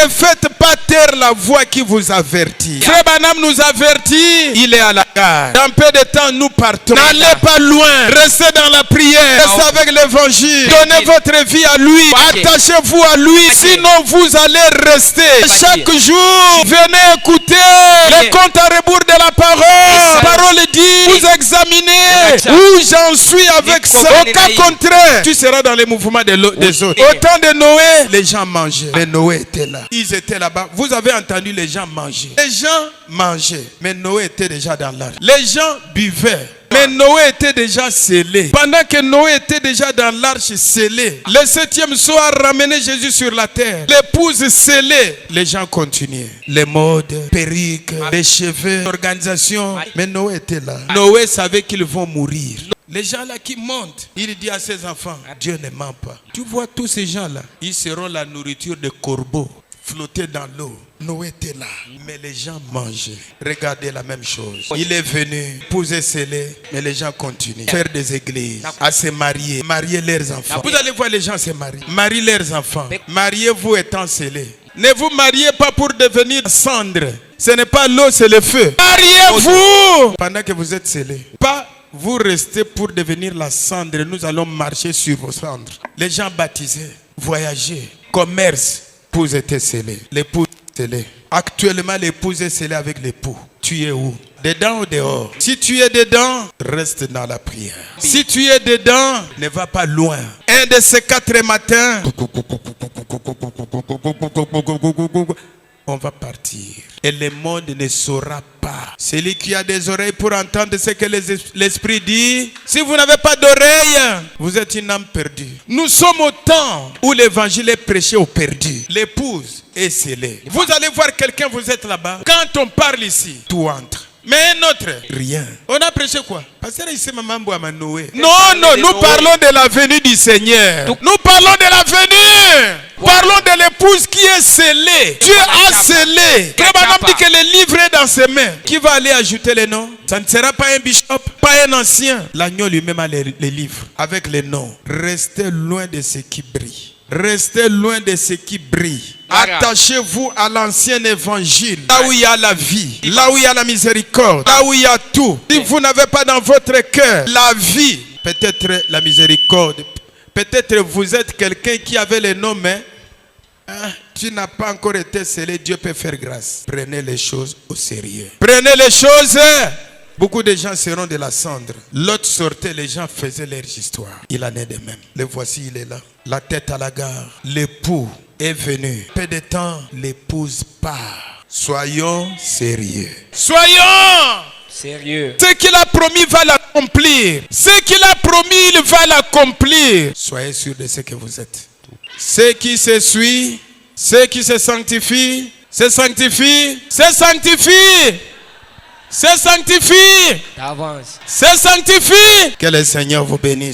Ne faites pas taire la voix qui vous avertit. Frère Branham nous avertit. Il est à la gare. Dans peu de temps, nous partons. N'allez pas loin. Restez dans la prière. Restez avec l'évangile. Donnez votre vie à lui. Attachez-vous à lui. Sinon, vous allez rester. Chaque jour, venez écouter les comptes à rebours de la parole. La parole dit, vous examinez où j'en suis avec ça. Au cas contraire, tu seras dans les mouvements des autres. Au temps de Noé, les gens mangeaient. Mais Noé était là. Ils étaient là-bas. Vous avez entendu les gens manger. Les gens mangeaient. Mais Noé était déjà dans l'arche. Les gens buvaient. Mais Noé était déjà scellé. Pendant que Noé était déjà dans l'arche scellée, le 7e soir ramené Jésus sur la terre. L'épouse scellée. Les gens continuaient. Les modes, perruques, les cheveux, l'organisation. Mais Noé était là. Noé savait qu'ils vont mourir. Les gens là qui montent, il dit à ses enfants, Dieu ne ment pas. Tu vois tous ces gens là, ils seront la nourriture de corbeaux, flotter dans l'eau. Noé était là, mais les gens mangeaient. Regardez la même chose. Il est venu, épousé scellé, mais les gens continuent. Faire des églises, à se marier, marier leurs enfants. Vous allez voir les gens se marier, marier leurs enfants. Mariez-vous étant scellés. Ne vous mariez pas pour devenir cendre. Ce n'est pas l'eau, c'est le feu. Mariez-vous pendant que vous êtes scellés. Pas vous restez pour devenir la cendre. Nous allons marcher sur vos cendres. Les gens baptisés, voyager, commerce. L'épouse était scellée. L'épouse scellée. Actuellement, l'épouse est scellée avec l'époux. Tu es où? Dedans ou dehors? Si tu es dedans, reste dans la prière. Si tu es dedans, ne va pas loin. Un de ces 4 matins, on va partir. Et le monde ne saura pas. Celui qui a des oreilles pour entendre ce que l'Esprit dit. Si vous n'avez pas d'oreilles, vous êtes une âme perdue. Nous sommes au temps où l'évangile est prêché aux perdus. L'épouse est scellée. Vous allez voir quelqu'un, vous êtes là-bas. Quand on parle ici, tout entre. Mais un autre, rien. On a prêché quoi? Pasteur ici, maman Noé. Non, nous parlons de la venue du Seigneur. Nous parlons de la venue. Parlons de l'épouse qui est scellée. Dieu a scellé. Abraham dit que le livre est dans ses mains. Qui va aller ajouter les noms? Ça ne sera pas un bishop, pas un ancien. L'agneau lui-même a les livres avec les noms. Restez loin de ce qui brille. Restez loin de ce qui brille. Attachez-vous à l'ancien évangile. Là où il y a la vie, là où il y a la miséricorde, là où il y a tout. Si vous n'avez pas dans votre cœur la vie, peut-être la miséricorde, peut-être vous êtes quelqu'un qui avait les noms, mais tu n'as pas encore été scellé. Dieu peut faire grâce. Prenez les choses au sérieux. Prenez les choses. Beaucoup de gens seront de la cendre. L'autre sortait, les gens faisaient leur histoire. Il en est de même. Le voici, il est là. La tête à la gare. L'époux est venu. Peu de temps, l'épouse part. Soyons sérieux. Soyons sérieux. Ce qu'il a promis va l'accomplir. Ce qu'il a promis, il va l'accomplir. Soyez sûrs de ce que vous êtes. Ceux qui se suivent, ceux qui se sanctifient, se sanctifient, se sanctifient. Se sanctifie. Se sanctifie. Que le Seigneur vous bénisse.